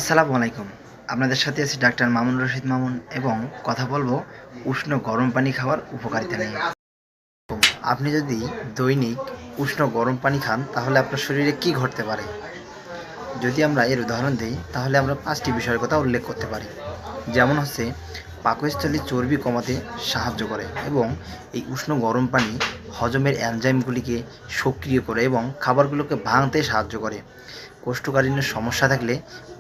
আসসালামু আলাইকুম। আপনাদের সাথে আছি ডাক্তার মামুন রশিদ মামুন এবং কথা বলবো উষ্ণ গরম পানি খাওয়ার উপকারিতা নিয়ে। আপনি যদি দৈনিক উষ্ণ গরম পানি খান তাহলে আপনার শরীরে কি ঘটতে পারে? যদি আমরা এর উদাহরণ দিই তাহলে আমরা 5টি বিষয়ের কথা উল্লেখ করতে পারি। যেমন হচ্ছে পাকস্থলীর চর্বি কমাতে সাহায্য করে এবং এই উষ্ণ গরম পানি হজমের এনজাইমগুলিকে সক্রিয় করে এবং খাবারগুলোকে ভাঙতে সাহায্য করে। কোষ্ঠকাঠিন্যের সমস্যা থাকলে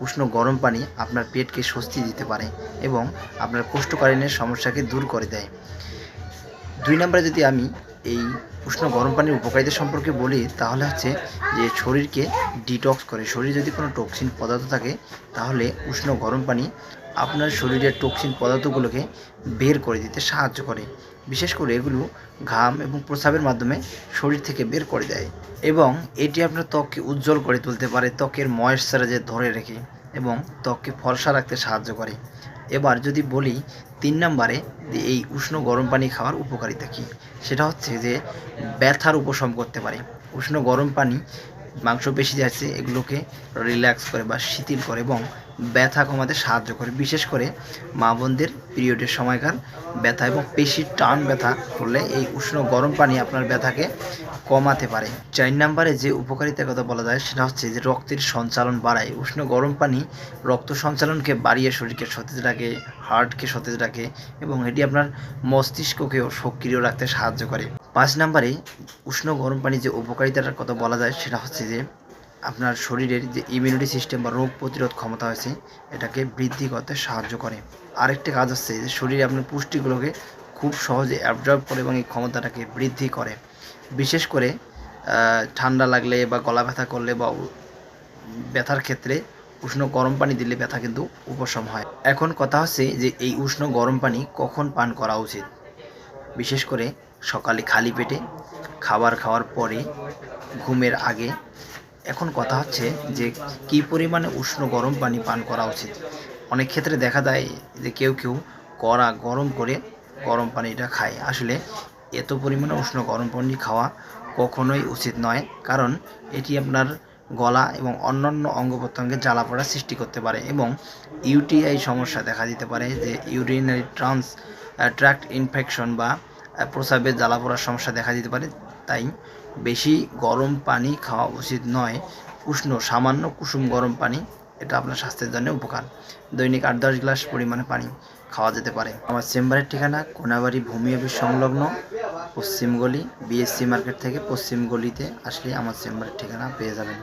উষ্ণ গরম পানি আপনার পেটকে স্বস্তি দিতে পারে এবং আপনার কোষ্ঠকাঠিন্যের সমস্যাকে দূর করে দেয়। 2 নম্বরে যদি আমি এই উষ্ণ গরম পানির উপকারিতা সম্পর্কে বলি তাহলে হচ্ছে যে শরীরকে ডিটক্স করে। শরীরে যদি কোনো টক্সিন পদার্থ থাকে তাহলে উষ্ণ গরম পানি আপনার শরীরের টক্সিন পদার্থগুলোকে বের করে দিতে সাহায্য করে। বিশেষ করে এগুলো ঘাম এবং প্রস্রাবের মাধ্যমে শরীর থেকে বের করে দেয় এবং এটি আপনার ত্বককে উজ্জ্বল করে তুলতে পারে, ত্বকের ময়েশ্চারাইজার ধরে রেখে এবং ত্বককে ফর্সা রাখতে সাহায্য করে। এবার যদি বলি 3 নম্বরে এই উষ্ণ গরম পানি খাওয়ার উপকারিতা কী? সেটা হচ্ছে যে ব্যথার উপশম করতে পারে। উষ্ণ গরম পানি মাংসপেশি যে আছে এগুলোকে রিল্যাক্স করে বা শিথিল করে এবং ব্যথা কমাতে সাহায্য করে। বিশেষ করে মা বোনদের পিরিয়ডের সময়কার ব্যথা এবং পেশির টান ব্যথা করলে এই উষ্ণ গরম পানি আপনার ব্যথাকে কমাতে পারে। 4 নম্বরে যে উপকারিতার কথা বলা যায় সেটা হচ্ছে যে রক্তের সঞ্চালন বাড়ায়। উষ্ণ গরম পানি রক্ত সঞ্চালনকে বাড়িয়ে শরীরকে সতেজ রাখে, হার্টকে সতেজ রাখে এবং এটি আপনার মস্তিষ্ককেও সক্রিয় রাখতে সাহায্য করে। 5 নম্বরে উষ্ণ গরম পানি যে উপকারিতার কথা বলা যায় সেটা হচ্ছে যে আপনার শরীরের যে ইমিউনিটি সিস্টেম বা রোগ প্রতিরোধ ক্ষমতা আছে এটাকে বৃদ্ধি করতে সাহায্য করে। আরেকটি কাজ হচ্ছে যে শরীরে আপনার পুষ্টিগুলোকে খুব সহজে অ্যাবজর্ব করে এবং এই ক্ষমতাটাকে বৃদ্ধি করে। বিশেষ করে ঠান্ডা লাগলে বা গলা ব্যথা করলে বা ব্যথার ক্ষেত্রে উষ্ণ গরম পানি দিলে ব্যথা কিন্তু উপশম হয়। এখন কথা হচ্ছে যে এই উষ্ণ গরম পানি কখন পান করা উচিত? বিশেষ করে সকালে খালি পেটে, খাবার খাওয়ার পরে, ঘুমের আগে। এখন কথা হচ্ছে যে কী পরিমাণে উষ্ণ গরম পানি পান করা উচিত? অনেক ক্ষেত্রে দেখা যায় যে কেউ কড়া গরম করে গরম পানিটা খায়। আসলে এত পরিমাণে উষ্ণ গরম পানি খাওয়া কখনোই উচিত নয়, কারণ এটি আপনার গলা এবং অন্যান্য অঙ্গ-প্রত্যঙ্গে জ্বালা-পোড়া সৃষ্টি করতে পারে এবং ইউটিআই সমস্যা দেখা দিতে পারে, যে ইউরিনারি ট্র্যাক্ট ইনফেকশন বা প্রস্রাবের জ্বালা-পোড়ার সমস্যা দেখা দিতে পারে। তাই বেশি গরম পানি খাওয়া উচিত নয়। সামান্য কুসুম গরম পানি এটা আপনার স্বাস্থ্যের জন্য উপকার। দৈনিক 8-10 গ্লাস পরিমাণে পানি খাওয়া যেতে পারে। আমার চেম্বারের ঠিকানা কোনাবাড়ি ভূমি অফিস সংলগ্ন পশ্চিম গলি, বিএসসি মার্কেট থেকে পশ্চিম গলিতে আসলে আমার চেম্বারের ঠিকানা পেয়ে যাবেন।